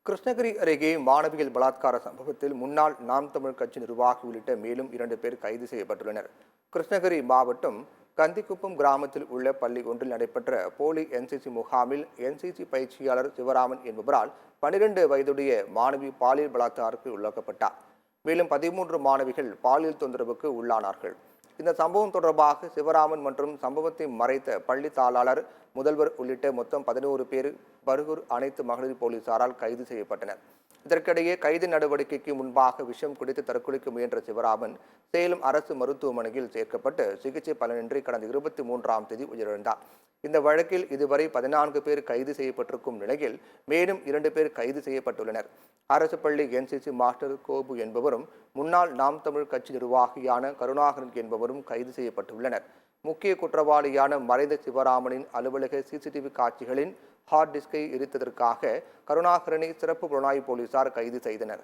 கிருஷ்ணகிரி அருகே மாணவிகள் பலாத்கார சம்பவத்தில் முன்னாள் நாம் தமிழ் கட்சி நிர்வாகி உள்ளிட்ட மேலும் 2 பேர் கைது செய்யப்பட்டுள்ளனர். கிருஷ்ணகிரி மாவட்டம் கந்திக்குப்பம் கிராமத்தில் உள்ள பள்ளி ஒன்றில் நடைபெற்ற போலி என்சிசி முகாமில் என்சிசி பயிற்சியாளர் சிவராமன் என்பவரால் 12 வயதுடைய மாணவி பாலியல் பலாத்காரத்துக்கு உள்ளாக்கப்பட்டார். மேலும் 13 மாணவிகள் பாலியல் தொந்தரவுக்கு உள்ளானார்கள். இந்த சம்பவம் தொடர்பாக சிவராமன் மற்றும் சம்பவத்தை மறைத்த பள்ளி தாளாளர், முதல்வர் உள்ளிட்ட மொத்தம் 11 பேர் பர்கூர் அனைத்து மகளிர் போலீசாரால் கைது செய்யப்பட்டனர். இதற்கிடையே கைது நடவடிக்கைக்கு முன்பாக விஷம் குடித்து தற்கொலைக்கு முயன்ற சிவராமன் சேலம் அரசு மருத்துவமனையில் சேர்க்கப்பட்டு சிகிச்சை பலனின்றி கடந்த 23ஆம் தேதி உயிரிழந்தார். இந்த வழக்கில் இதுவரை 14 பேர் கைது செய்யப்பட்டிருக்கும் நிலையில் மேலும் 2 பேர் கைது செய்யப்பட்டுள்ளனர். அரசு பள்ளி என்சிசி மாஸ்டர் கோபு என்பவரும் முன்னாள் நாம் தமிழ் கட்சி நிர்வாகியான கருணாகரன் என்பவரும் கைது செய்யப்பட்டுள்ளனர். முக்கிய குற்றவாளியான மறைந்த சிவராமனின் அலுவலக சிசிடிவி காட்சிகளின் ஹார்ட் டிஸ்கை எரித்ததற்காக கருணாகரனை சிறப்பு புலனாய்வு போலீசார் கைது செய்தனர்.